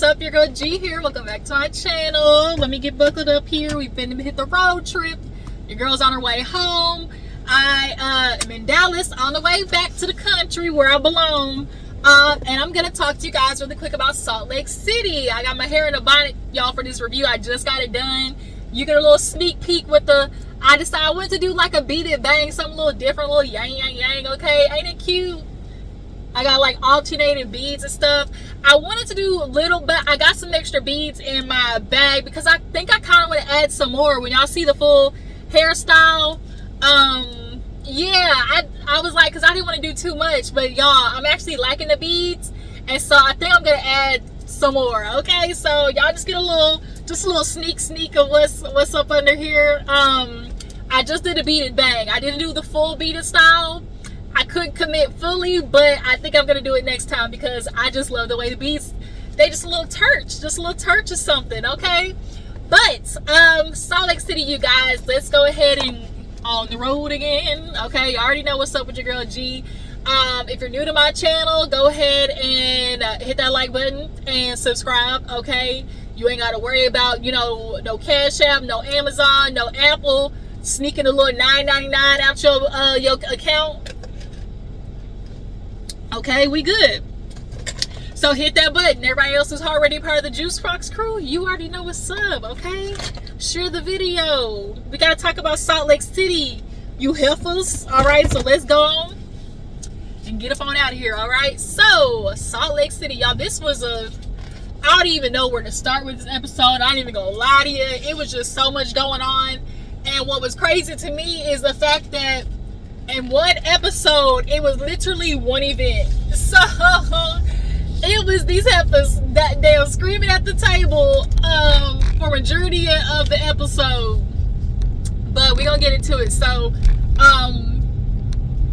What's up, your girl G here. Welcome back to my channel. Let me get buckled up here. We've been to hit the road trip. Your girl's on her way home. I am in Dallas on the way back to the country where I belong. And I'm gonna talk to you guys really quick about Salt Lake City. I got my hair in a bonnet, y'all, for this review. I just got it done. You get a little sneak peek with I decided I wanted to do like a beat it bang, something a little different, a little yang yang yang, okay? Ain't it cute? I got like alternating beads and stuff. I wanted to do a little bit. I got some extra beads in my bag because I think I kind of want to add some more. When y'all see the full hairstyle, yeah, I was like, because I didn't want to do too much, but y'all, I'm actually liking the beads, and so I think I'm gonna add some more. Okay, so y'all just get a little sneak of what's up under here. I just did a beaded bang. I didn't do the full beaded style. I couldn't commit fully, but I think I'm gonna do it next time because I just love the way the beads, they just a little touch or something, okay? But Salt Lake City, you guys, let's go ahead and on the road again. Okay, you already know what's up with your girl G. If you're new to my channel, go ahead and hit that like button and subscribe. Okay, you ain't gotta worry about, you know, no Cashapp, no Amazon, no Apple sneaking a little $9.99 out your account. Okay, we good. So hit that button. Everybody else is already part of the Juice Box crew. You already know what's up, okay? Share the video. We gotta talk about Salt Lake City, you heifers. All right, so let's go on and get up on out of here. All right, so Salt Lake City, y'all. This was I don't even know where to start with this episode. I ain't even gonna lie to you. It was just so much going on, and what was crazy to me is the fact that in one episode, it was literally one event. So it was these heifers that they were screaming at the table for majority of the episode. But we're gonna get into it. So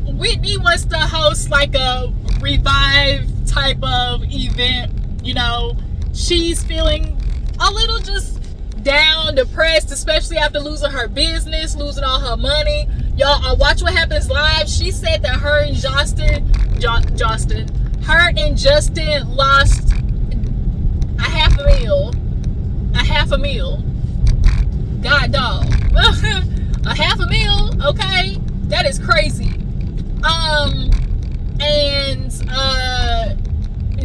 Whitney wants to host like a revive type of event. You know, she's feeling a little just down, depressed, especially after losing her business, losing all her money. Y'all, Watch What Happens Live. She said that her and Justin lost a half a meal. God dog. A half a meal, okay? That is crazy. And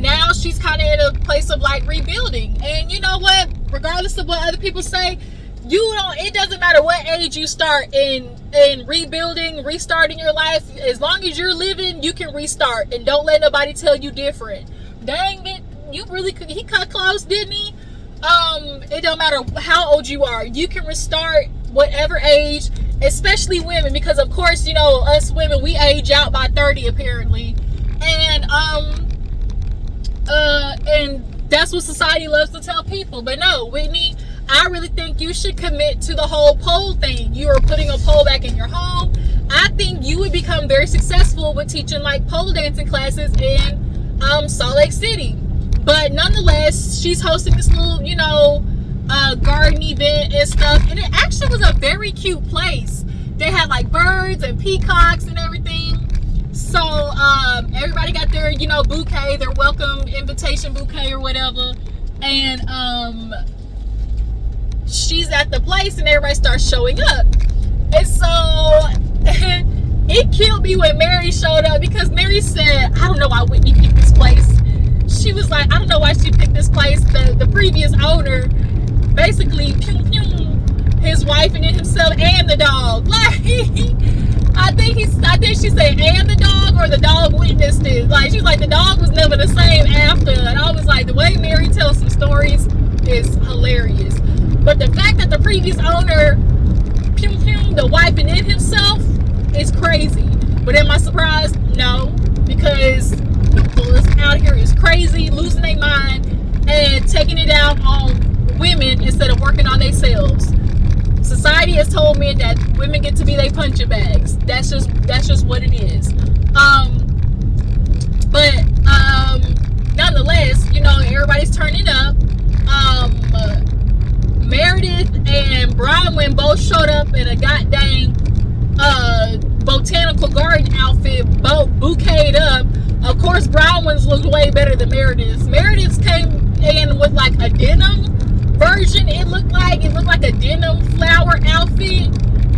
now she's kind of in a place of like rebuilding. And you know what? Regardless of what other people say, it doesn't matter what age you start in rebuilding, restarting your life. As long as you're living, you can restart, and don't let nobody tell you different. Dang it, he cut close, didn't he? It don't matter how old you are, you can restart whatever age, especially women, because of course, you know, us women, we age out by 30 apparently, and that's what society loves to tell people. But no, Whitney, I really think you should commit to the whole pole thing. You are putting a pole back in your home. I think you would become very successful with teaching like pole dancing classes in Salt Lake City. But nonetheless, she's hosting this little, you know, garden event and stuff. And it actually was a very cute place. They had like birds and peacocks and everything. So everybody got their, you know, bouquet, their welcome invitation bouquet or whatever. And she's at the place and everybody starts showing up. And so it killed me when Mary showed up, because Mary said, I don't know why Whitney picked this place. She was like, I don't know why she picked this place. The previous owner basically his wife and then himself and the dog. Like I think she said and the dog, or the dog witnessed it. Like she's like, the dog was never the same after. And I was like, the way Mary tells some stories is hilarious. But the fact that the previous owner, the wife and then himself, is crazy. But am I surprised? No, because the bulls out here is crazy, losing their mind and taking it out on women instead of working on themselves. Society has told men that women get to be their punching bags. That's just what it is. But nonetheless, you know, everybody's turning up. Meredith and Bronwyn both showed up in a goddamn botanical garden outfit, both bouqueted up. Of course, Bronwyn's looked way better than Meredith's. Meredith's came in with like a denim version. It looked like a denim flower outfit.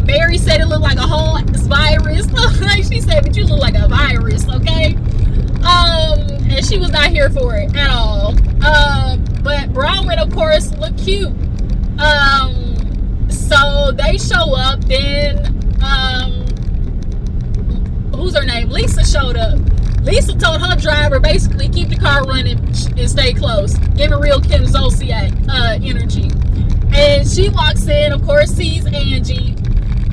Mary said it looked like a whole virus. Like she said, but you look like a virus, okay? And she was not here for it at all. But Bronwyn, of course, looked cute. So they show up. Then who's her name? Lisa showed up. Lisa told her driver basically keep the car running and stay close. Give it real Kim Zolciak energy. And she walks in, of course, sees Angie.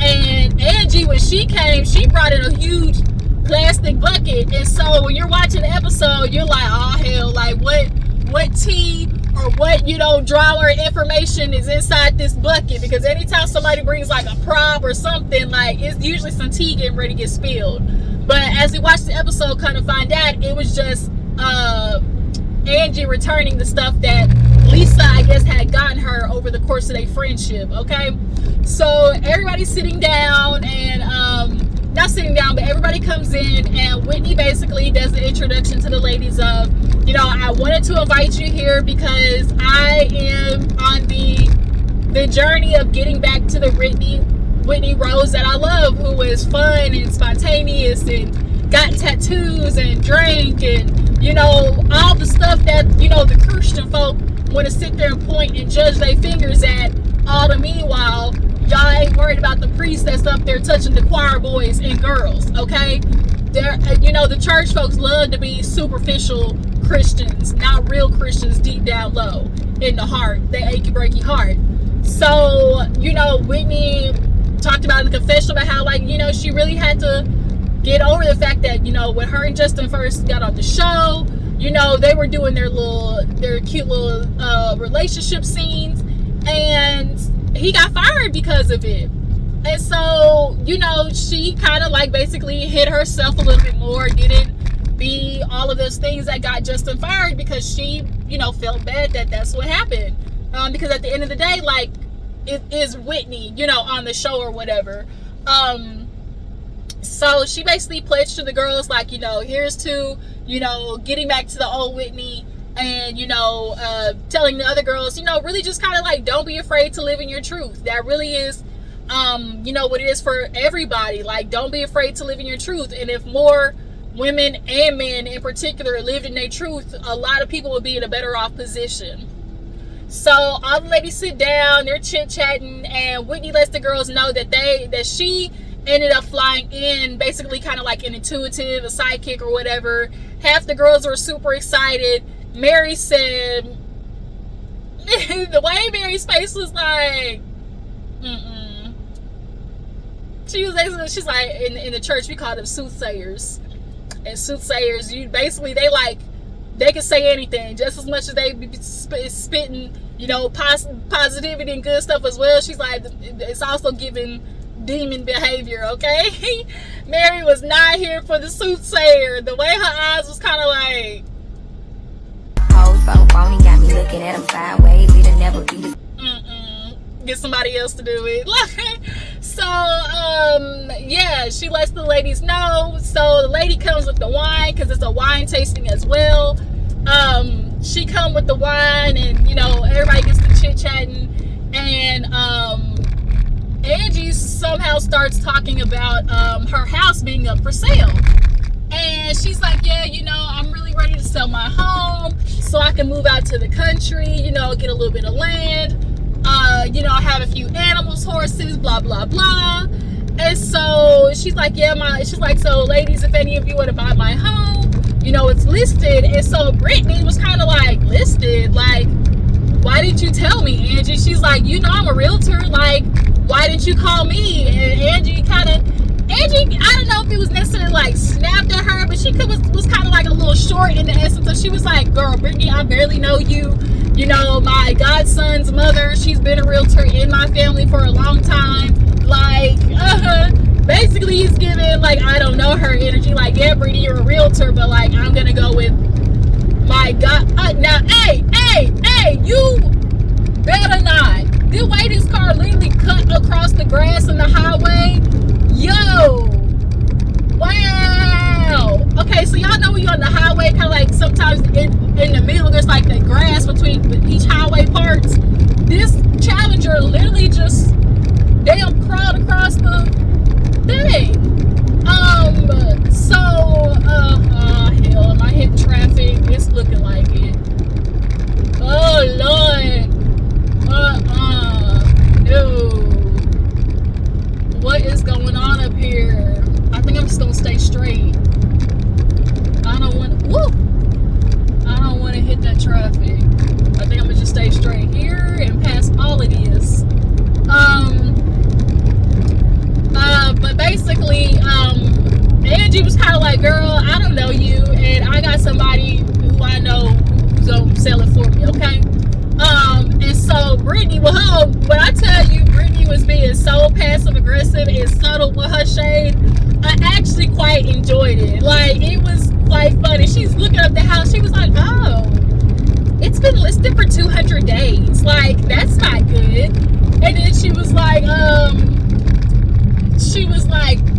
And Angie, when she came, she brought in a huge plastic bucket. And so when you're watching the episode, you're like, oh hell, like what tea or what, drama or information is inside this bucket? Because anytime somebody brings like a prop or something, like it's usually some tea getting ready to get spilled. But as we watch the episode, kind of find out it was just Angie returning the stuff that Lisa, I guess, had gotten her over the course of their friendship. Okay, so everybody's sitting down, and not sitting down, but everybody comes in, and Whitney basically does the introduction to the ladies of, I wanted to invite you here because I am on the journey of getting back to the Whitney Rose that I love, who is fun and spontaneous and got tattoos and drank and all the stuff that the Christian folk want to sit there and point and judge their fingers at. All the meanwhile, y'all ain't worried about the priest that's up there touching the choir boys and girls. Okay, the church folks love to be superficial Christians, not real Christians deep down low in the heart, they achy breaky heart. So Whitney talked about in the confessional about how she really had to get over the fact that when her and Justin first got on the show, they were doing their cute little relationship scenes, and he got fired because of it. And so she kind of basically hit herself a little bit more, didn't be all of those things that got Justin fired, because she felt bad that that's what happened, because at the end of the day, it is Whitney on the show or whatever. So she basically pledged to the girls here's to getting back to the old Whitney, and telling the other girls really just kind of don't be afraid to live in your truth. That really is what it is for everybody. Don't be afraid to live in your truth. And if more women and men in particular lived in their truth, a lot of people would be in a better off position. So all the ladies sit down, they're chit-chatting, and Whitney lets the girls know that she ended up flying in basically kind of like an intuitive, a sidekick or whatever. Half the girls were super excited. Mary said, the way Mary's face was like, she's like, in the church we call them soothsayers. And soothsayers, they can say anything just as much as they be spitting, positivity and good stuff as well. She's like, it's also giving demon behavior, okay? Mary was not here for the soothsayer. The way her eyes was kind of like, oh, so phony, got me looking at him sideways. It'll never be the get somebody else to do it. So yeah, she lets the ladies know. So the lady comes with the wine, because it's a wine tasting as well. She come with the wine, and everybody gets to chit-chatting, and Angie somehow starts talking about her house being up for sale. And she's like, yeah, I'm really ready to sell my home so I can move out to the country, get a little bit of land, have a few animals, horses, blah, blah, blah. And so she's like, so ladies, if any of you want to buy my home, it's listed. And so Brittany was kind of listed, why didn't you tell me, Angie? She's like, I'm a realtor, why didn't you call me? And Angie, I don't know if it was necessarily snapped at her, but she was kind of a little short in the essence. So she was like, girl, Brittany, I barely know you. My godson's mother, she's been a realtor in my family for a long time. Basically he's giving I don't know her energy. Yeah, Brittany, you're a realtor, but I'm gonna go with my God. Now, hey, you better not. The way this car literally cut across the grass on the highway. Yo, wow. Okay, so y'all know when you're on the highway I think I'm just gonna stay straight. I don't want to hit that traffic. I think I'm gonna just stay straight here and pass all of this. But basically, Angie was kind of like, girl, I don't know you, and I got somebody who I know who's gonna sell it for me, okay? And so Brittany, when I tell you Brittany was being so passive aggressive and subtle with her shade, I actually quite enjoyed it. Like, it was like funny. She's looking up the house. She was like, oh, it's been listed for 200 days. Like, that's not good. And then she was like,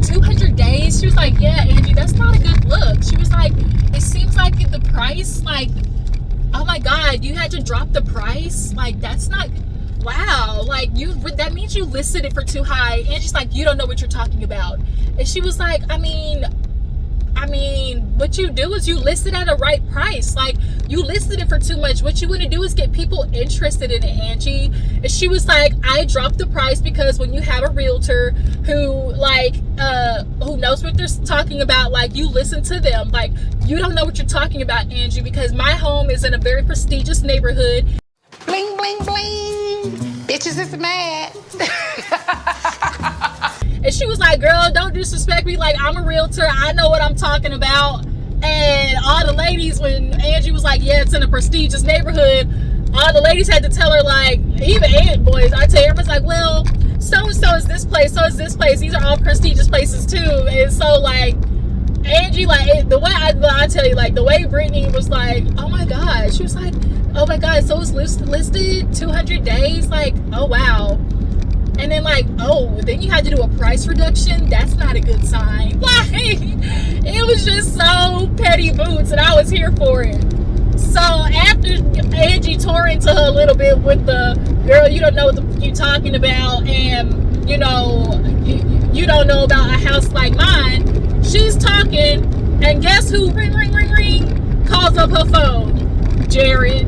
200 days? She was like, yeah, Angie, that's not a good look. She was like, it seems like the price, like, oh my God, you had to drop the price? Like, that's not, wow. Like, that means you listed it for too high. Angie's like, you don't know what you're talking about. And she was like, I mean, what you do is you list it at a right price. Like, you listed it for too much. What you want to do is get people interested in it, Angie. And she was like, I dropped the price because when you have a realtor who knows what they're talking about, like, you listen to them. Like, you don't know what you're talking about, Angie, because my home is in a very prestigious neighborhood. Bling, bling, bling. Bitches is mad. And she was like, girl, don't disrespect me. Like, I'm a realtor. I know what I'm talking about. And all the ladies, when Angie was like, yeah, it's in a prestigious neighborhood, all the ladies had to tell her, like, even Ant boys, I tell you, everyone's like, well, so-and-so is this place, so is this place. These are all prestigious places, too. And so, like, Angie, like, the way I tell you, like, the way Brittany was like, oh, my God. She was like, oh, my God, so it's listed 200 days? Like, oh, wow. And then, like, oh, then you had to do a price reduction? That's not a good sign. Like, it was just so petty boots, and I was here for it. So after Angie tore into her a little bit with the, girl, you don't know what you're talking about, and, you know, you don't know about a house like mine, she's talking, and guess who, ring, ring, ring, ring, calls up her phone? Jared.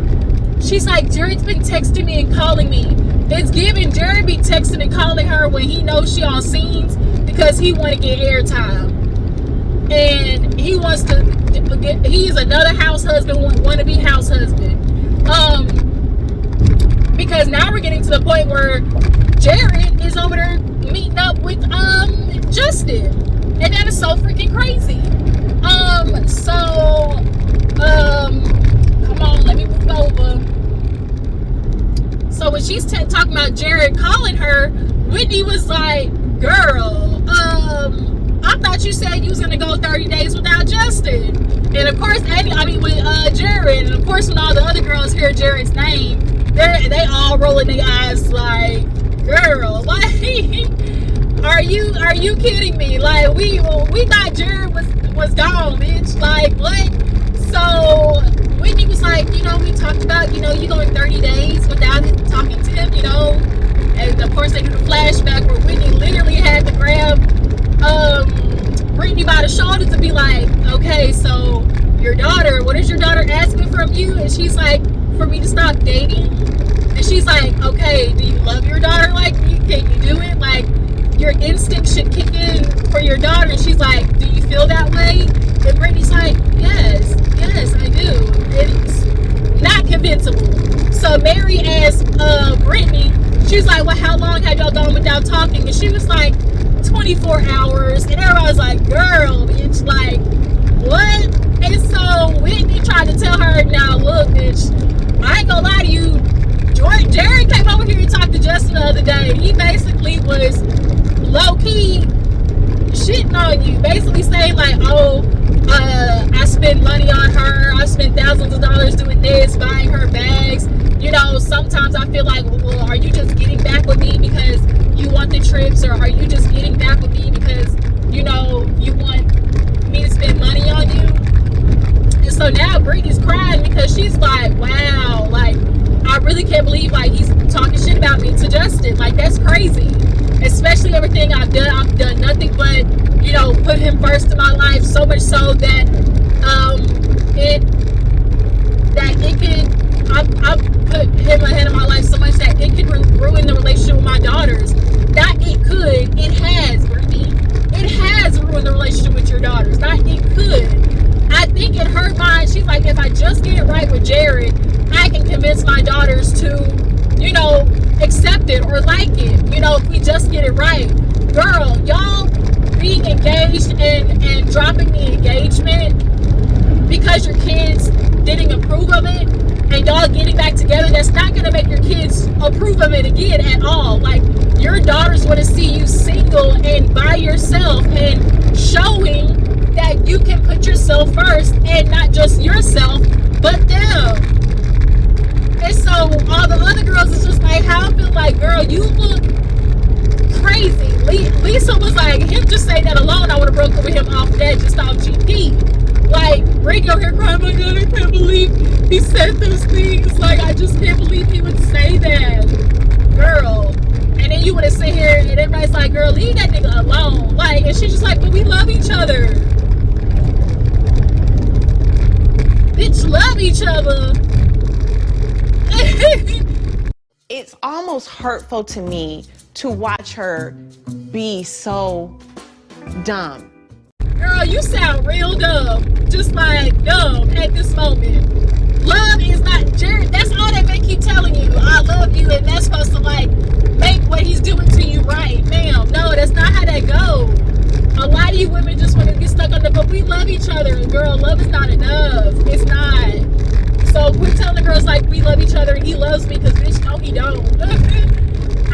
She's like, Jared's been texting me and calling me. It's giving Jared be texting and calling her when he knows she on scenes because he want to get airtime. And he wants to, he's another house husband, want to be house husband. Because now we're getting to the point where Jared is over there meeting up with Justin. And that is so freaking crazy. Come on, let me move over. So when she's talking about Jared calling her, Whitney was like, girl, I thought you said you was going to go 30 days without Justin. And of course, with Jared, and of course when all the other girls hear Jared's name, they all rolling their eyes like, girl, like, are you kidding me? Like, we thought Jared was gone, bitch. Like, what? So Whitney was like, you know, we talked about, you know, you going 30 days without talking to him, you know. And of course they do the flashback where Whitney literally had to grab Brittany by the shoulder to be like, okay, so your daughter, what is your daughter asking from you? And she's like, for me to stop dating. And she's like, okay, do you love your daughter? Like, can you do it? Like, your instinct should kick in for your daughter. And she's like, do you feel that way? And Brittany's like, yes, I do. It's not convincible. So Mary asked Brittany, she's like, well, how long have y'all gone without talking? And she was like, 24 hours. And everybody was like, girl, bitch, like, what? And so Whitney tried to tell her, now look, bitch, I ain't gonna lie to you. Jared came over here and talked to Justin the other day. And he basically was low-key shitting on you. Basically saying like, oh, I spend money on her. I spend thousands of dollars doing this, buying her bags. You know, sometimes I feel like, well, are you just getting back with me because you want the trips? Or are you just getting back with me because, you know, you want me to spend money on you? And so now Brittany's crying because she's like, wow, like, I really can't believe, like, he's talking shit about me to Justin. Like, that's crazy. Especially everything I've done nothing but, you know, put him first in my life, so much so that I've put him ahead of my life so much that it could ruin the relationship with my daughters. It has, Brittany. It has ruined the relationship just get it right with Jared, I can convince my daughters to, you know, accept it or like it. You know, if we just get it right. Girl, y'all being engaged and dropping the engagement because your kids didn't approve of it, and y'all getting back together, that's not going to make your kids approve of it again at all. Like, your daughters want to see you single and by yourself and showing that you can put yourself first, and not just yourself, but them. And so all the other girls is just like, how I feel like, girl, you look crazy. Lisa was like, him just saying that alone, I would have broken with him off that, just off GP. Like, Brittany over here crying, oh my God, I can't believe he said those things. Like, I just can't believe he would say that. Girl. And then you would have sit here and everybody's like, girl, leave that nigga alone. Like, and she's just like, but we love each other. Bitch, love each other. It's almost hurtful to me to watch her be so dumb. Girl, you sound real dumb. Just like dumb at this moment. Love is not Jared. That's all that they keep telling you. I love you, and that's supposed to like make what he's doing to you right. Ma'am, no, that's not how that goes. A lot of you women just want to get stuck on the, but we love each other. And girl, love is not enough. It's not. So quit telling the girls like we love each other and he loves me, because bitch, no, he don't.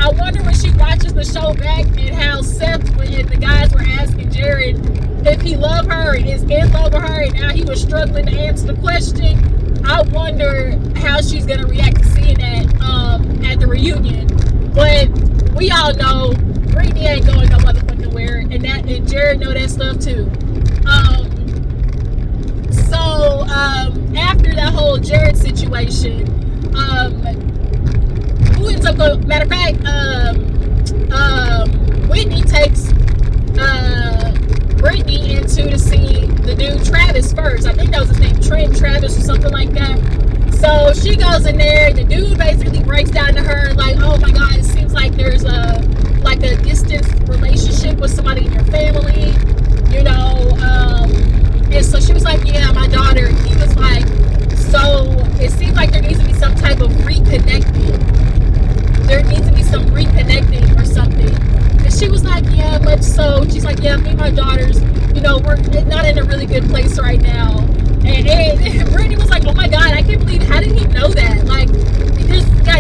I wonder when she watches the show back and how Seth and the guys were asking Jared if he loved her and is in love with her, and now he was struggling to answer the question. I wonder how she's gonna react to seeing that at the reunion. But we all know Brittany ain't going no motherfucking where, and Jared know that stuff too. So after that whole Jared situation, who ends up going? Matter of fact, Whitney takes Brittany into to see the dude Travis first. I think that was his name, Trent Travis or something like that. So she goes in there. The dude basically breaks down to her like, "Oh my God, it seems like there's a distant relationship with somebody in your family, you know." And so she was like, "Yeah, my daughter." And he was like, "So it seems like there needs to be some type of reconnecting. There needs to be some reconnecting or something." And she was like, "Yeah, much so." She's like, "Yeah, me and my daughters, you know, we're not in a really good place right now." And Brittany was like, "Oh my God, I can't believe, how did he know that? Like,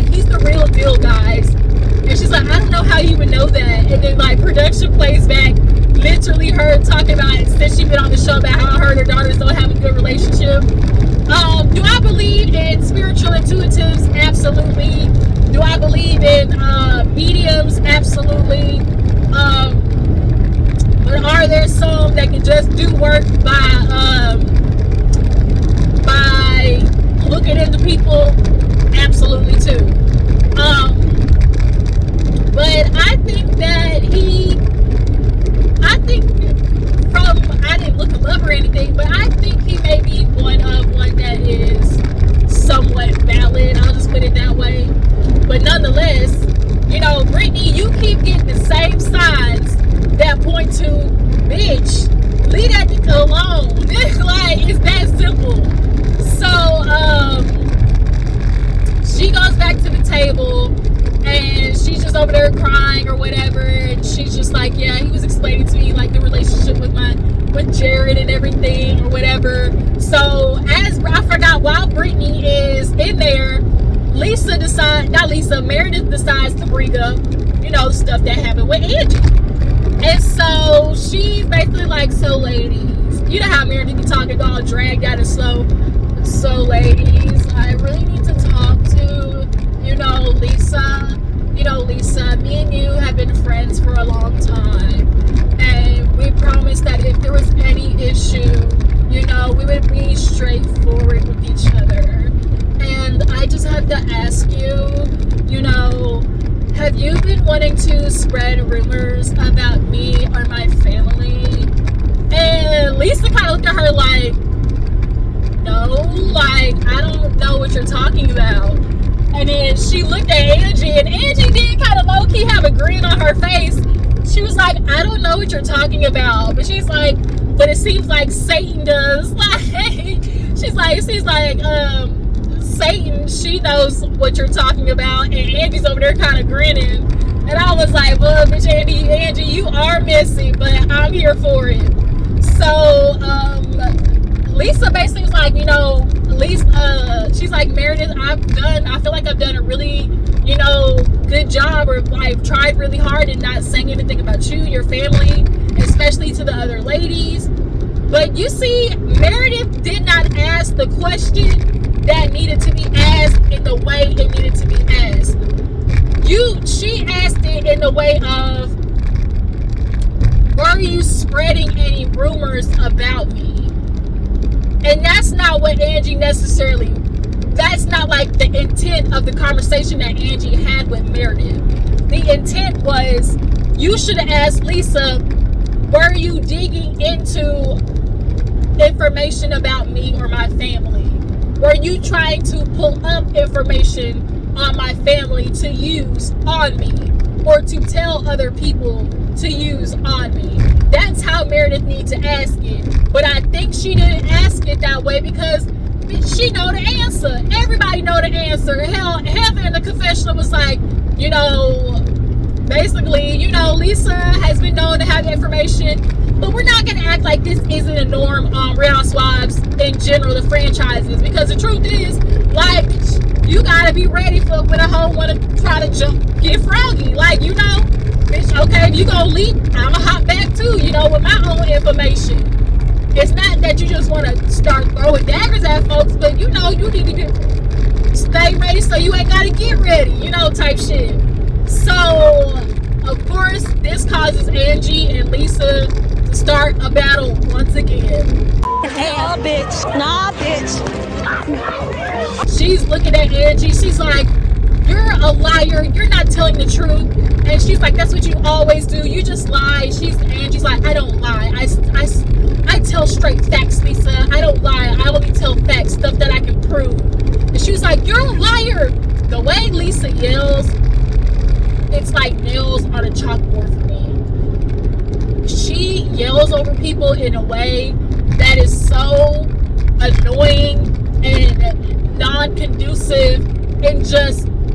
he's the real deal, guys." And she's like, "I don't know how you would know that." And then like production plays back literally her talking about it since she's been on the show about how her and her daughters don't have a good relationship. Do I believe in spiritual intuitives? Absolutely. Do I believe in mediums? Absolutely. But are there some that can just do work by looking into people? Absolutely too. But I think that I didn't look him up or anything, but I think he may be one that is somewhat valid. I'll just put it that way. But nonetheless, you know, Brittany, you keep getting the same signs that point to, bitch, leave that nigga alone. Like, it's that simple. So, she goes back to the table and she's just over there crying or whatever, and she's just like, yeah, he was explaining to me like the relationship with Jared and everything or whatever. So I forgot, while Brittany is in there, Meredith decides to bring up, you know, stuff that happened with Angie. And so she's basically like, "So ladies," you know how Meredith be talking all dragged out and slow. "So ladies, I really need to talk to, you know, Lisa. You know, Lisa, me and you have been friends for a long time. And we promised that if there was any issue, you know, we would be straightforward with each other. And I just have to ask you, you know, have you been wanting to spread rumors about me or my family?" And Lisa kind of looked at her like, "No, like, I don't know what you're talking about." And then she looked at Angie, and Angie did kind of low-key have a grin on her face. She was like, "I don't know what you're talking about." But she's like, "But it seems like Satan does." Like, she's like, Satan, she knows what you're talking about, and Angie's over there kind of grinning. And I was like, well, bitch, Angie, you are messy, but I'm here for it. So, Lisa basically was like, she's like, Meredith, I feel like I've done a really, good job, or I've tried really hard and not saying anything about you, your family, especially to the other ladies. But you see, Meredith did not ask the question that needed to be asked in the way it needed to be asked. She asked it in the way of, were you spreading any rumors about me? And that's not what Angie necessarily, that's not like the intent of the conversation that Angie had with Meredith. The intent was, you should have asked Lisa, were you digging into information about me or my family? Were you trying to pull up information on my family to use on me, or to tell other people to use on me? That's how Meredith needs to ask it. But I think she didn't ask it that way because she know the answer. Everybody know the answer. Hell, Heather in the confessional was like, basically, Lisa has been known to have information, but we're not gonna act like this isn't a norm on Real Housewives in general, the franchises, because the truth is, like, you gotta be ready for when a hoe wanna try to get froggy. Like, bitch, okay, if you gonna leak, I'ma hop back too, with my own information. It's not that you just wanna start throwing daggers at folks, but you need to stay ready so you ain't gotta get ready, type shit. So, of course, this causes Angie and Lisa to start a battle once again. Nah, bitch. She's looking at Angie. She's like, you're a liar. You're not telling the truth. And she's like, that's what you always do. You just lie. Angie's like, I don't lie. I tell straight facts, Lisa. I don't lie. I only tell facts, stuff that I can prove. And she was like, you're a liar. The way Lisa yells, it's like nails on a chalkboard for me. She yells over people in a way that is so annoying and non-conducive, and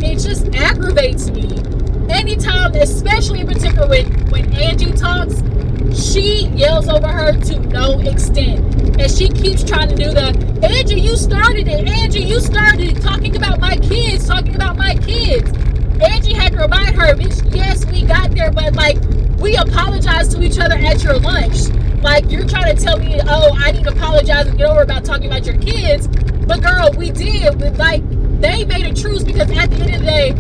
it just aggravates me. Anytime, especially in particular when Angie talks, she yells over her to no extent. And she keeps trying to do Angie, you started it. Angie, you started it. Talking about my kids. Angie had to remind her, bitch, yes, we got there, but we apologized to each other at your lunch. Like, you're trying to tell me, oh, I need to apologize and get over about talking about your kids. But girl, we did. They made a truce, because at the end of the day,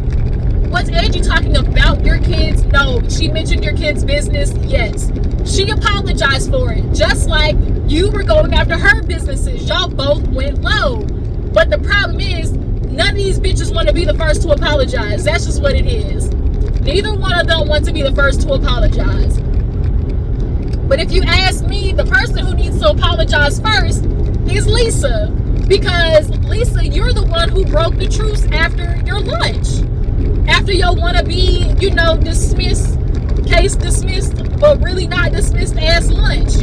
was Angie talking about your kids? No. She mentioned your kids' business? Yes. She apologized for it. Just like you were going after her businesses. Y'all both went low. But the problem is, none of these bitches want to be the first to apologize. That's just what it is. Neither one of them want to be the first to apologize. But if you ask me, the person who needs to apologize first is Lisa. Because, Lisa, you're the one who broke the truce after your lunch. After your wannabe, case dismissed, but really not dismissed as lunch,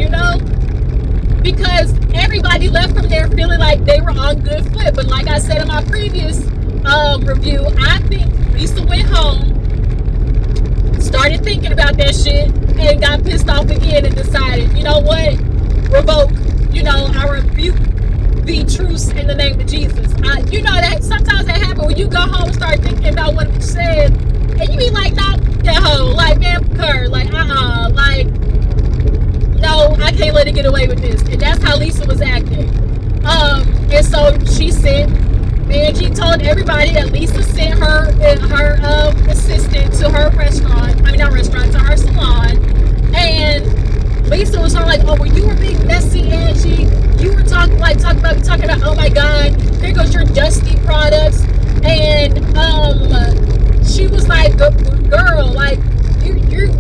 Because everybody left from there feeling like they were on good foot. But like I said in my previous review, I think Lisa went home, started thinking about that shit, and got pissed off again and decided, you know what? Revoke. I rebuke the truce in the name of Jesus. That sometimes that happens when you go home and start thinking about what it said, and you be like, nah, that hoe, like, man, her, like, no, I can't let it get away with this. And that's how Lisa was acting. And so she sent, Angie told everybody that Lisa sent her assistant to her to her salon. And Lisa was all like, oh, well, you were being messy, Angie. You were talking about, oh my God, there goes your dusty products. And she was like, girl, like,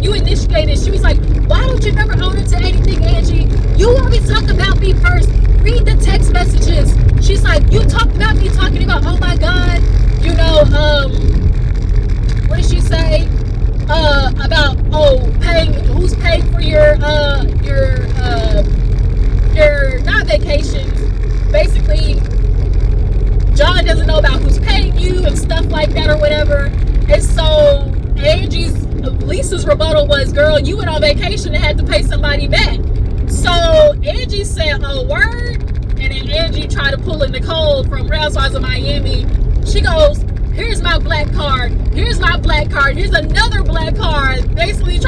you initiated. She was like, why don't you never own it to anything, Angie? You always talk about me first. Read the text messages. She's like, you talked about me talking about, oh my God, what did she say? About, who's paying for your not vacations, basically whatever. And so Lisa's rebuttal was, girl, you went on vacation and had to pay somebody back. So Angie said, oh, word? And then Angie tried to pull in Nicole from Housewives of Miami. She goes, here's my black card. Here's my black card. Here's another black card. Basically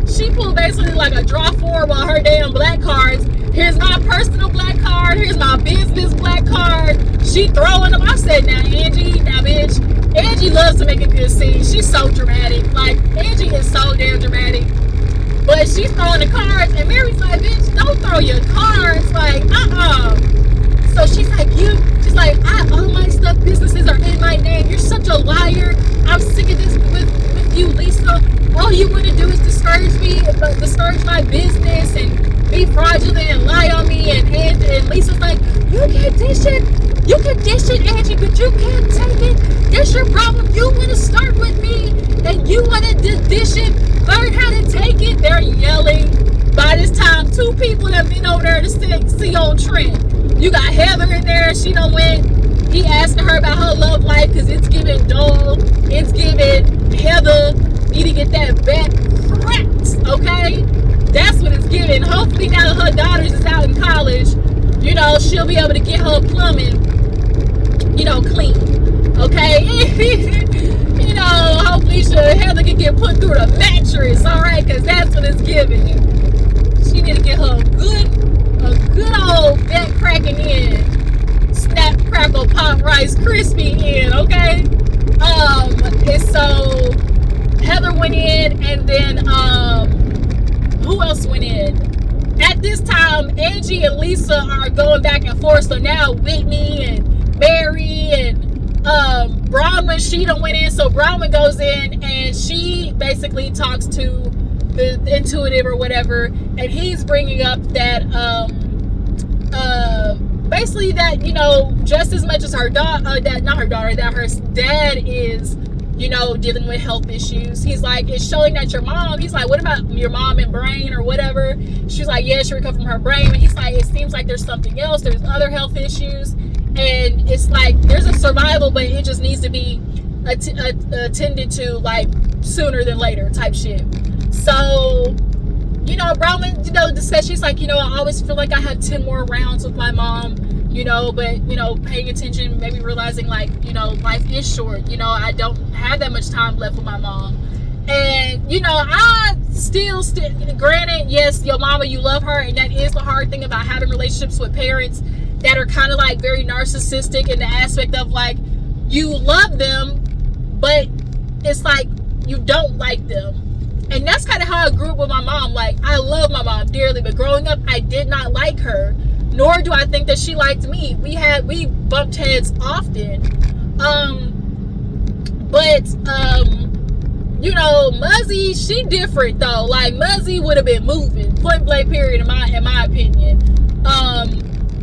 she pulled basically like a draw forward on her damn black cards. Here's my personal black card. Here's my business black card. She throwing them. I said, now Angie, now bitch. Angie loves to make a good scene. She's so dramatic. Like, Angie is so damn dramatic. But she's throwing the cards, and Mary's like, bitch, don't throw your cards. Like, So she's like, all my stuff, businesses are in my name. You're such a liar. I'm sick of this with you, Lisa. All you want to do is discourage me, discourage my business, and be fraudulent and lie on me. And Lisa's like, you can dish it. You can dish it, Angie, but you can't take it. That's your problem. You want to start with me, and you want to dish it. Learn how to take it. They're yelling. By this time, 2 people have been over there to see on Trent. You got Heather in there. She done went. He asking her about her love life because it's giving dull. It's giving Heather need to get that back cracked. Okay, that's what it's giving. Hopefully now that her daughters is out in college, she'll be able to get her plumbing, clean. Okay. Hopefully Heather can get put through the mattress. All right, because that's what it's giving. She need to get her a good old back cracking in, snap, crackle, pop, Rice Crispy in. Okay. And so Heather went in, and then who else went in? At this time, Angie and Lisa are going back and forth. So now Whitney and Mary and Bronwyn, she done went in. So Bronwyn goes in, and she basically talks to the intuitive or whatever, and he's bringing up that basically that just as much as her daughter, that her dad is dealing with health issues. He's like, it's showing that your mom, he's like, what about your mom and brain or whatever? She's like, yeah, she recovered from her brain. And he's like, it seems like there's something else. There's other health issues. And it's like, there's a survival, but it just needs to be attended to like sooner than later type shit. So, Bronwyn, says, she's like, I always feel like I have 10 more rounds with my mom, but, paying attention, maybe realizing like, life is short. I don't have that much time left with my mom. And, I still, granted, yes, your mama, you love her. And that is the hard thing about having relationships with parents that are kind of like very narcissistic in the aspect of like, you love them, but it's like, you don't like them. And that's kind of how I grew up with my mom. Like, I love my mom dearly, but growing up, I did not like her, nor do I think that she liked me. We bumped heads often. Muzzy, she different though. Like, Muzzy would have been moving, point blank period, in my opinion.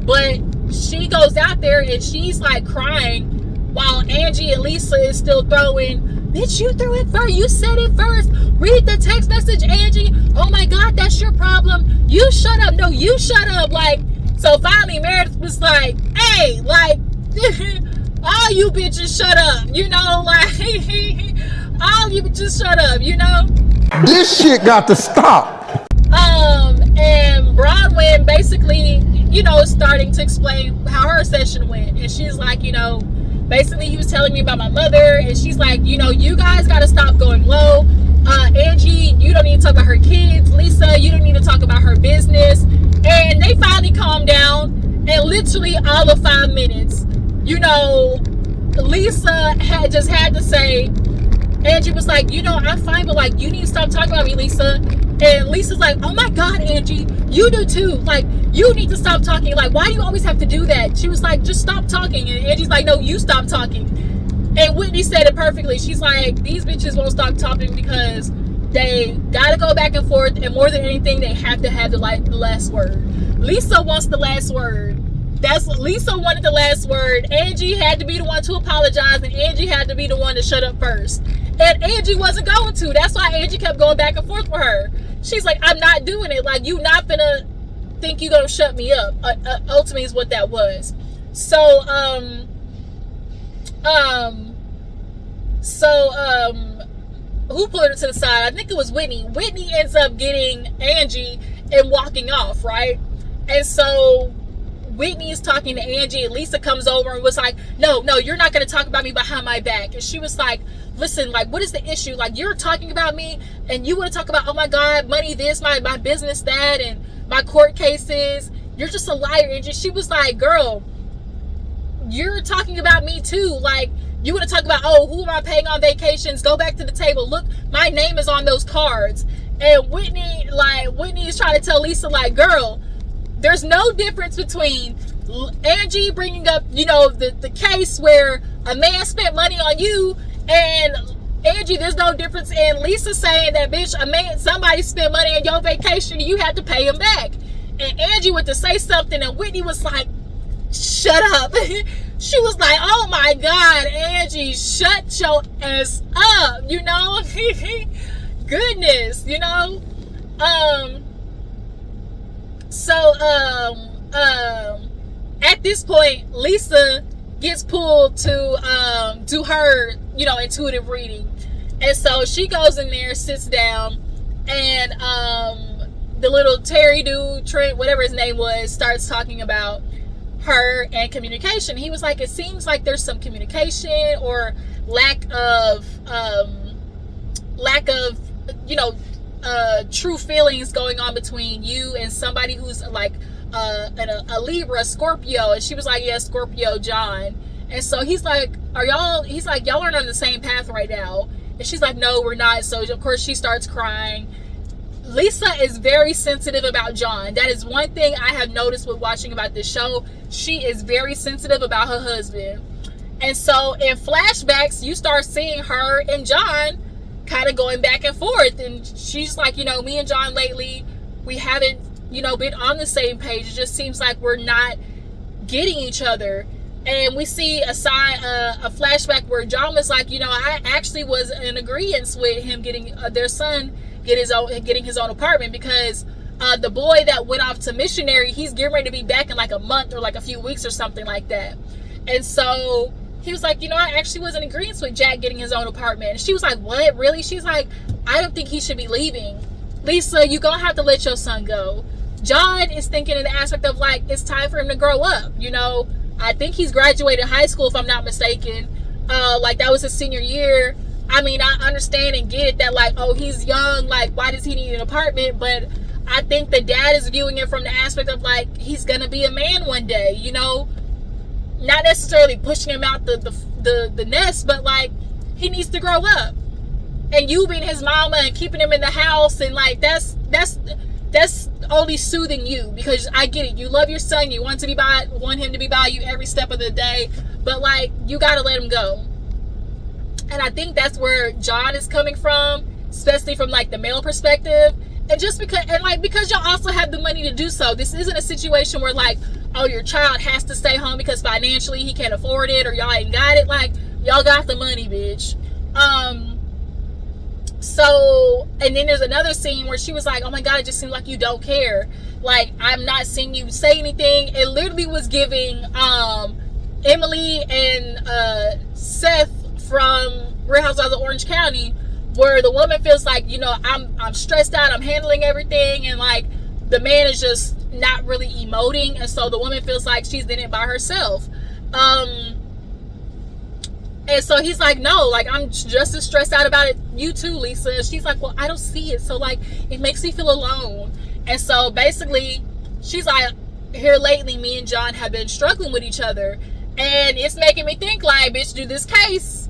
But she goes out there and she's like crying while Angie and Lisa is still throwing, bitch, you threw it first. You said it first. Read the text message, Angie. Oh my God, that's your problem. You shut up. No, you shut up. Like, so finally Meredith was like, hey, like, all you bitches shut up. Like, all you bitches shut up, This shit got to stop. And Bronwyn basically, starting to explain how her session went. And she's like, basically he was telling me about my mother, and she's like, you guys got to stop going low. Angie, you don't need to talk about her kids. Lisa, you don't need to talk about her business. And they finally calmed down, and literally all of 5 minutes, Lisa had to say, Angie was like, I'm fine, but like, you need to stop talking about me, Lisa. And Lisa's like, oh my God, Angie, you do too. Like, you need to stop talking. Like, why do you always have to do that? She was like, just stop talking. And Angie's like, no, you stop talking. And Whitney said it perfectly. She's like, these bitches won't stop talking because they gotta go back and forth, and more than anything, they have to have the last word. Lisa wants the last word. Lisa wanted the last word. Angie had to be the one to apologize, and Angie had to be the one to shut up first. And Angie wasn't going to. That's why Angie kept going back and forth with her. She's like, I'm not doing it. Like, you not finna think you gonna shut me up. Ultimately is what that was. So So who pulled her to the side? I think it was Whitney. Whitney ends up getting Angie and walking off, right? And so Whitney is talking to Angie, and Lisa comes over and was like, no, you're not going to talk about me behind my back. And she was like, listen, like, what is the issue? Like, you're talking about me and you want to talk about, oh my God, money this, my business that, and my court cases. You're just a liar, Angie. She was like, girl, you're talking about me too. Like, you want to talk about, oh, who am I paying on vacations? Go back to the table. Look, my name is on those cards. And Whitney is trying to tell Lisa, like, girl, there's no difference between Angie bringing up, you know, the case where a man spent money on you, and Angie, there's no difference in Lisa saying that, bitch, somebody spent money on your vacation and you had to pay him back. And Angie went to say something, and Whitney was like, shut up. She was like, oh my God, Angie, shut your ass up, you know? Goodness, you know? At this point, Lisa gets pulled to do her, you know, intuitive reading. And so she goes in there, sits down, and the little Terry dude, Trent, whatever his name was, starts talking about her and communication. He was like, it seems like there's some communication or lack of you know, true feelings going on between you and somebody who's like a Libra, Scorpio. And she was like, yeah, Scorpio John. And so he's like, y'all aren't on the same path right now. And she's like, no, we're not. So of course she starts crying. Lisa is very sensitive about John. That is one thing I have noticed with watching about this show. She is very sensitive about her husband. And so in flashbacks, you start seeing her and John kind of going back and forth. And she's like, you know, me and John lately, we haven't, you know, been on the same page. It just seems like we're not getting each other. And we see a flashback where John was like, you know, I actually was in agreement with him getting their son getting his own apartment, because the boy that went off to missionary, he's getting ready to be back in like a month or like a few weeks or something like that. And so he was like, you know, I actually was in agreement with Jack getting his own apartment. And she was like, what, really? She's like, I don't think he should be leaving. Lisa, you're gonna have to let your son go. John is thinking in the aspect of like, it's time for him to grow up, you know. I think he's graduated high school, if I'm not mistaken. Like that was his senior year. I mean, I understand and get it that like, oh, he's young, like why does he need an apartment? But I think the dad is viewing it from the aspect of like, he's gonna be a man one day, you know, not necessarily pushing him out the nest, but like he needs to grow up. And you being his mama and keeping him in the house, and like that's only soothing you, because I get it, you love your son, you want him to be by you every step of the day, but like you gotta let him go. And I think that's where John is coming from, especially from like the male perspective. And just because y'all also have the money to do so. This isn't a situation where like, oh, your child has to stay home because financially he can't afford it, or y'all ain't got it. Like, y'all got the money, bitch. So, and then there's another scene where she was like, oh my God, it just seems like you don't care. Like, I'm not seeing you say anything. It literally was giving Emily and Seth from Real Housewives of Orange County, where the woman feels like, you know, I'm stressed out, I'm handling everything, and like the man is just not really emoting, and so the woman feels like she's in it by herself. And so he's like, no, like I'm just as stressed out about it, you too, Lisa. And she's like, well, I don't see it, so like it makes me feel alone. And so basically she's like, here lately me and John have been struggling with each other, and it's making me think like, bitch, do this case,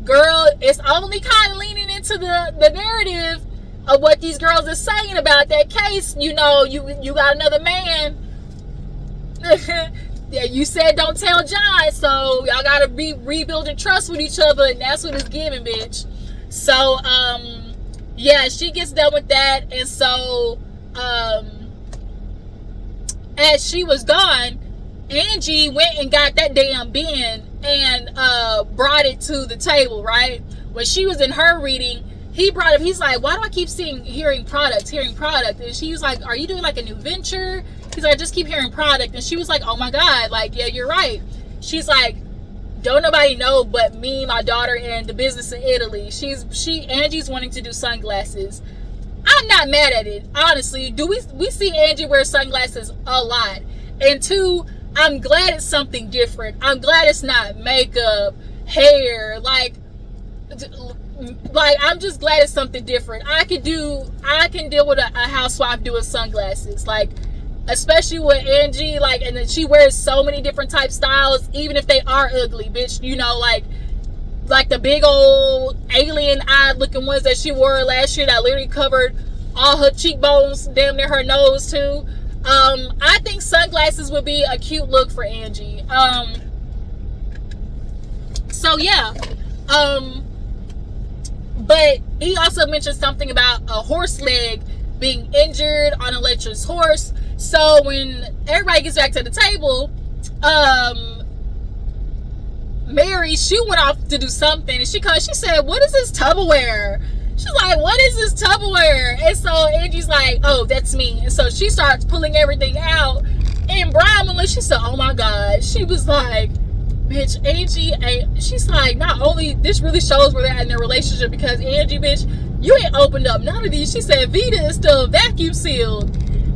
girl. It's only kind of leaning into the narrative of what these girls are saying about that case. You know, you got another man. Yeah, you said don't tell John, so y'all gotta be rebuilding trust with each other, and that's what it's giving, bitch. So yeah, she gets done with that. And so as she was gone, Angie went and got that damn bin and brought it to the table, right? When she was in her reading, he's like, why do I keep hearing product? And she was like, are you doing like a new venture? He's like, I just keep hearing product. And she was like, oh my God, like, yeah, you're right. She's like, don't nobody know but me, my daughter, and the business in Italy. Angie's wanting to do sunglasses. I'm not mad at it, honestly. We see Angie wear sunglasses a lot. And two, I'm glad it's something different. I'm glad it's not makeup, hair, like I'm just glad it's something different. I can deal with a housewife doing sunglasses, like, especially with Angie, like, and then she wears so many different type styles, even if they are ugly, bitch. You know, like the big old alien eyed looking ones that she wore last year that literally covered all her cheekbones, damn near her nose too. I think sunglasses would be a cute look for Angie. So yeah. But he also mentioned something about a horse leg being injured on Electra's horse. So when everybody gets back to the table, Mary, she went off to do something, and she said, "What is this Tupperware?" She's like, "What is this Tupperware?" And so Angie's like, "Oh, that's me." And so she starts pulling everything out, and Bronwyn, she said, "Oh my God." She was like, "Bitch, Angie ain't," she's like, "Not only, this really shows where they're at in their relationship, because Angie, bitch, you ain't opened up none of these." She said, "Vita is still vacuum sealed."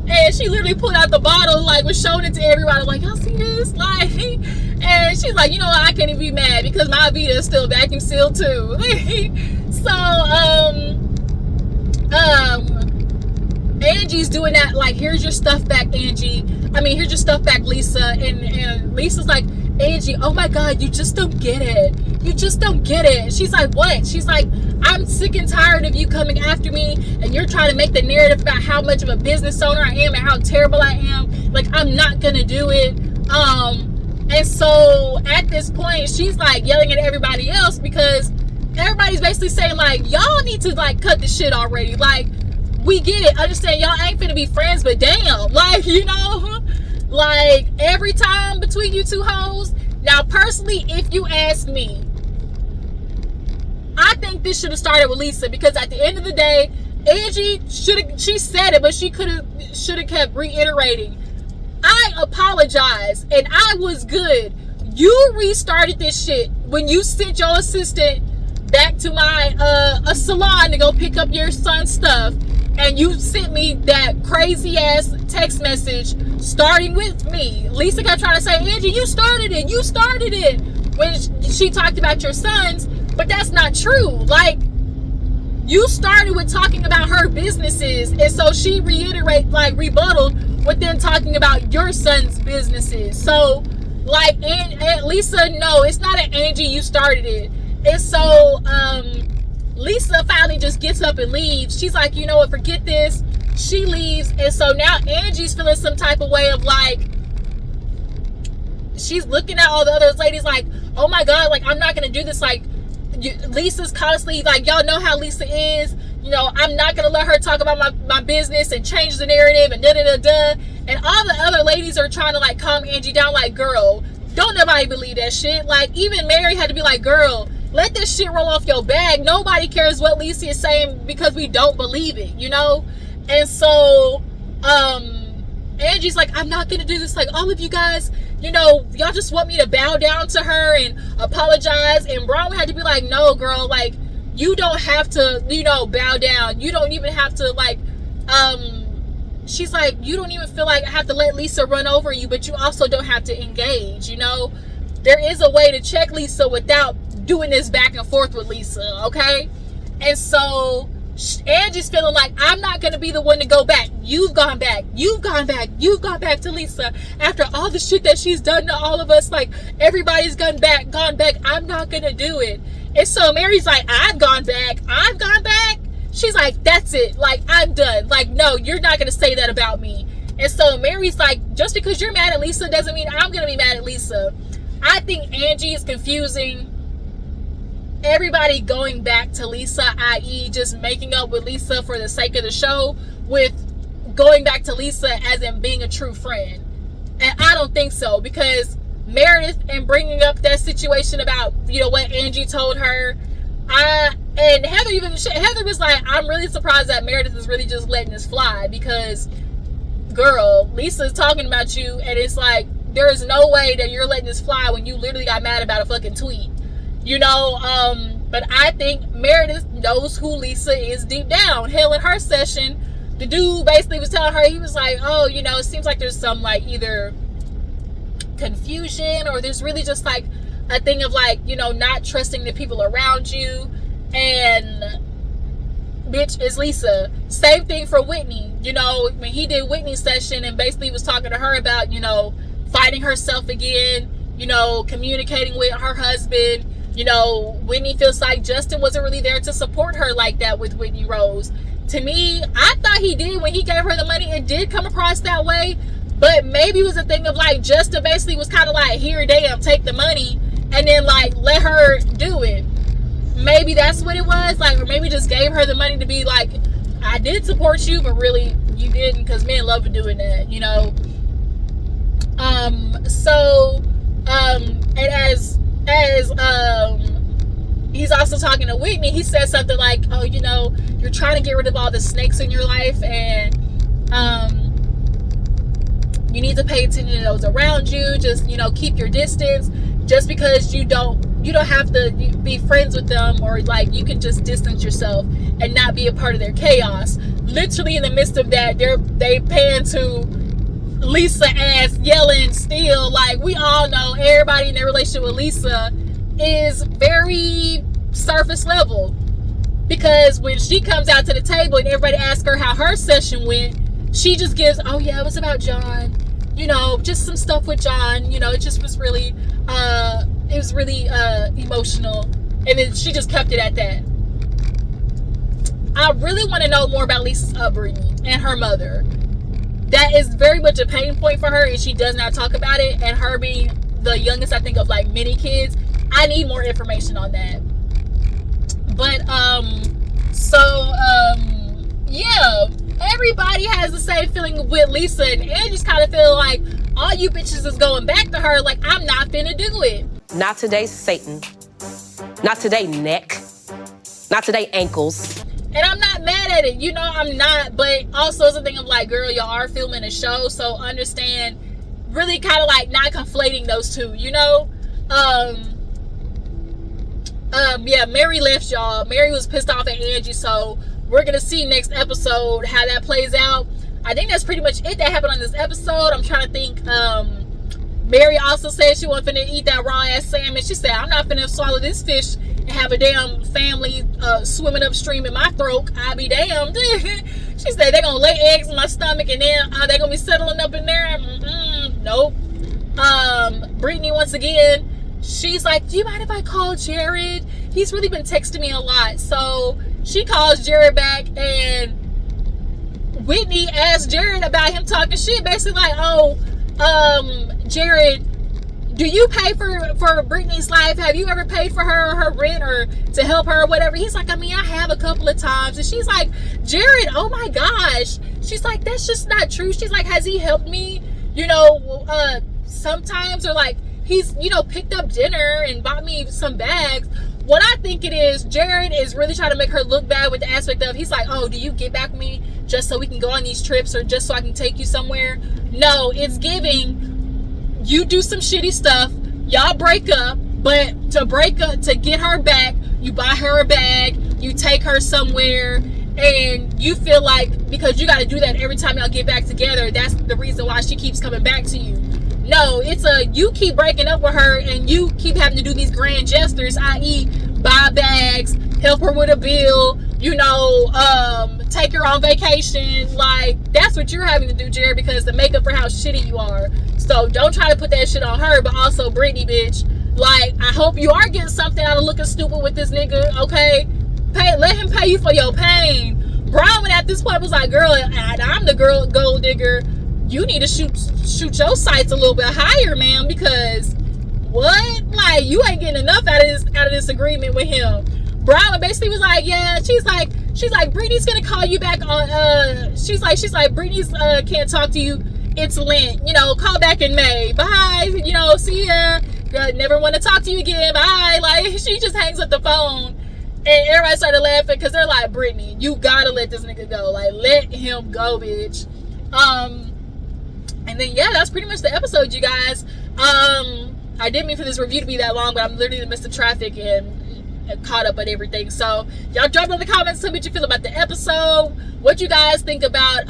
And she literally pulled out the bottle, like, was showing it to everybody, like, "Y'all see this?" Like, and she's like, "You know what, I can't even be mad because my Vita is still vacuum sealed too." So, Angie's doing that, like, "Here's your stuff back, Angie. I mean, here's your stuff back, Lisa." And Lisa's like, "Angie, oh my God, you just don't get it. You just don't get it." She's like, "What?" She's like, "I'm sick and tired of you coming after me, and you're trying to make the narrative about how much of a business owner I am and how terrible I am. Like, I'm not gonna do it." And so at this point, she's like yelling at everybody else because everybody's basically saying, like, "Y'all need to, like, cut the shit already. Like, we get it. Understand y'all ain't finna be friends, but damn, like, you know, like, every time between you two hoes." Now, personally, if you ask me, I think this should have started with Lisa, because at the end of the day, Angie she said it, but she should have kept reiterating, "I apologize and I was good. You restarted this shit when you sent your assistant back to my a salon to go pick up your son's stuff, and you sent me that crazy ass text message starting with me." Lisa kept trying to say, "Angie, you started it when she talked about your sons," but that's not true. Like, you started with talking about her businesses, and so she rebutted with then talking about your son's businesses. So, like, and Lisa, no, it's not an Angie, you started it. And so Lisa finally just gets up and leaves. She's like, "You know what, forget this." She leaves, and so now Angie's feeling some type of way of, like, she's looking at all the other ladies like, "Oh my God, like, I'm not gonna do this." Like, Lisa's constantly like, y'all know how Lisa is, you know, "I'm not gonna let her talk about my business and change the narrative and da-da-da-da." And all the other ladies are trying to, like, calm Angie down, like, "Girl, don't nobody believe that shit." Like, even Mary had to be like, "Girl, let this shit roll off your bag. Nobody cares what Lisa is saying because we don't believe it," you know? And so Angie's like, "I'm not gonna do this. Like, all of you guys, you know, y'all just want me to bow down to her and apologize." And Bronwyn had to be like, "No, girl, like, you don't have to, you know, bow down. You don't even have to, like," she's like, "You don't even feel like I have to let Lisa run over you, but you also don't have to engage, you know? There is a way to check Lisa without doing this back and forth with Lisa, okay?" And so Angie's feeling like, "I'm not going to be the one to go back. You've gone back to Lisa after all the shit that she's done to all of us. Like, everybody's gone back. I'm not going to do it." And so Mary's like, I've gone back. She's like, "That's it. Like, I'm done. Like, no, you're not going to say that about me." And so Mary's like, "Just because you're mad at Lisa doesn't mean I'm going to be mad at Lisa." I think Angie is confusing everybody going back to Lisa, i.e. just making up with Lisa for the sake of the show, with going back to Lisa as in being a true friend. And I don't think so, because Meredith, and bringing up that situation about, you know, what Angie told her, and Heather was like, "I'm really surprised that Meredith is really just letting this fly, because, girl, Lisa's talking about you," and it's like, there is no way that you're letting this fly when you literally got mad about a fucking tweet. You know, but I think Meredith knows who Lisa is deep down. Hell, in her session, the dude basically was telling her, he was like, oh, you know, it seems like there's some like either confusion or there's really just like a thing of like, you know, not trusting the people around you. And bitch, is Lisa. Same thing for Whitney. You know, when he did Whitney's session and basically was talking to her about, you know, fighting herself again, you know, communicating with her husband. You know, Whitney feels like Justin wasn't really there to support her like that with Whitney Rose. To me, I thought he did when he gave her the money. It did come across that way. But maybe it was a thing of like, Justin basically was kind of like, here, damn, take the money. And then like, let her do it. Maybe that's what it was. Like, or maybe just gave her the money to be like, I did support you, but really you didn't, because men love doing that, you know. And as he's also talking to Whitney, he said something like, oh, you know, you're trying to get rid of all the snakes in your life, and you need to pay attention to those around you. Just, you know, keep your distance. Just because you don't have to be friends with them, or like you can just distance yourself and not be a part of their chaos. Literally in the midst of that, they pan to Lisa ass yelling still. Like, we all know everybody in their relationship with Lisa is very surface level, because when she comes out to the table and everybody asks her how her session went, she just gives, oh yeah, it was about John, you know, just some stuff with John, you know, it just was really emotional, and then she just kept it at that. I really want to know more about Lisa's upbringing and her mother. That is very much a pain point for her, and she does not talk about it. And her being the youngest, I think, of like many kids, I need more information on that. But yeah, everybody has the same feeling with Lisa, and Angie's kind of feel like all you bitches is going back to her. Like, I'm not finna do it. Not today, Satan. Not today, neck. Not today, ankles. And I'm not mad at it, you know, I'm not. But also it's a thing of like, girl, y'all are filming a show, so understand, really kind of like not conflating those two, you know. Yeah, Mary left, y'all. Mary was pissed off at Angie, so we're gonna see next episode how that plays out. I think that's pretty much it that happened on this episode. I'm trying to think. Mary also said she wasn't finna eat that raw ass salmon. She said, I'm not finna swallow this fish and have a damn family swimming upstream in my throat. I'll be damned. She said they're gonna lay eggs in my stomach, and then they're gonna be settling up in there. Nope. Brittany, once again, she's like, do you mind if I call Jared? He's really been texting me a lot. So she calls Jared back, and Whitney asked Jared about him talking shit, basically like, oh, Jared, do you pay for Brittany's life? Have you ever paid for her rent or to help her or whatever? He's like, I mean, I have a couple of times. And she's like, Jared, oh my gosh. She's like, that's just not true. She's like, has he helped me, you know, sometimes? Or like, he's, you know, picked up dinner and bought me some bags. What I think it is, Jared is really trying to make her look bad with the aspect of, he's like, oh, do you get back with me just so we can go on these trips, or just so I can take you somewhere? No, it's giving, you do some shitty stuff, y'all break up, but to get her back, you buy her a bag, you take her somewhere, and you feel like because you got to do that every time y'all get back together, that's the reason why she keeps coming back to you. No, it's you keep breaking up with her and you keep having to do these grand gestures, i.e. buy bags, help her with a bill, you know, take her on vacation. Like, that's what you're having to do, Jared, because to make up for how shitty you are. So don't try to put that shit on her. But also, Brittany, bitch, like, I hope you are getting something out of looking stupid with this nigga, okay? Let him pay you for your pain. Bronwyn at this point was like, girl, I'm the girl gold digger. You need to shoot your sights a little bit higher, man, because what? Like, you ain't getting enough out of this agreement with him. Bronwyn basically was like, yeah, she's like, Brittany's gonna call you back on she's like, Brittany's can't talk to you. It's Lent, you know, call back in May. Bye, you know, see ya. Girl, never want to talk to you again. Bye. Like, she just hangs up the phone. And everybody started laughing because they're like, Brittany, you gotta let this nigga go. Like, let him go, bitch. And And then yeah, that's pretty much the episode, you guys. I didn't mean for this review to be that long, but I'm literally in the midst of traffic and caught up on everything. So y'all drop in the comments, tell me what you feel about the episode, what you guys think about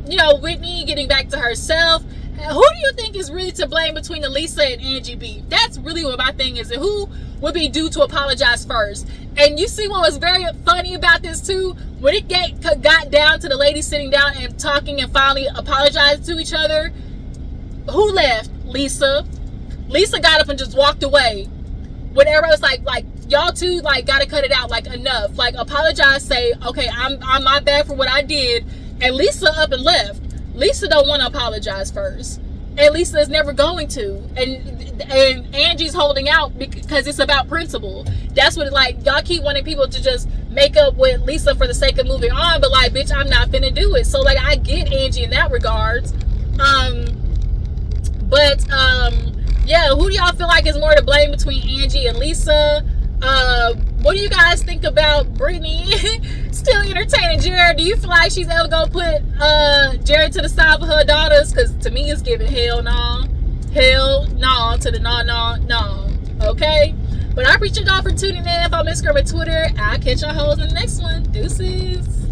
you know, Whitney getting back to herself. Who do you think is really to blame between Elisa and Angie B? That's really what my thing is. And who would be due to apologize first? And you see what was very funny about this too? When it got down to the ladies sitting down and talking and finally apologized to each other, who left? Lisa. Lisa got up and just walked away. When everybody was like y'all two like gotta cut it out, like enough. Like apologize, say, okay, I'm my bad for what I did. And Lisa up and left. Lisa don't want to apologize first, and Lisa is never going to, and Angie's holding out because it's about principle. That's what, like, y'all keep wanting people to just make up with Lisa for the sake of moving on, but like, bitch, I'm not finna do it. So like, I get Angie in that regards. Yeah, who do y'all feel like is more to blame between Angie and Lisa? What do you guys think about Brittany still entertaining Jared? Do you feel like she's ever gonna put Jared to the side with her daughters? Because to me, it's giving hell no. Hell no to the no. Okay? But I appreciate y'all for tuning in. If I'm Instagram and Twitter, I'll catch y'all hoes in the next one. Deuces.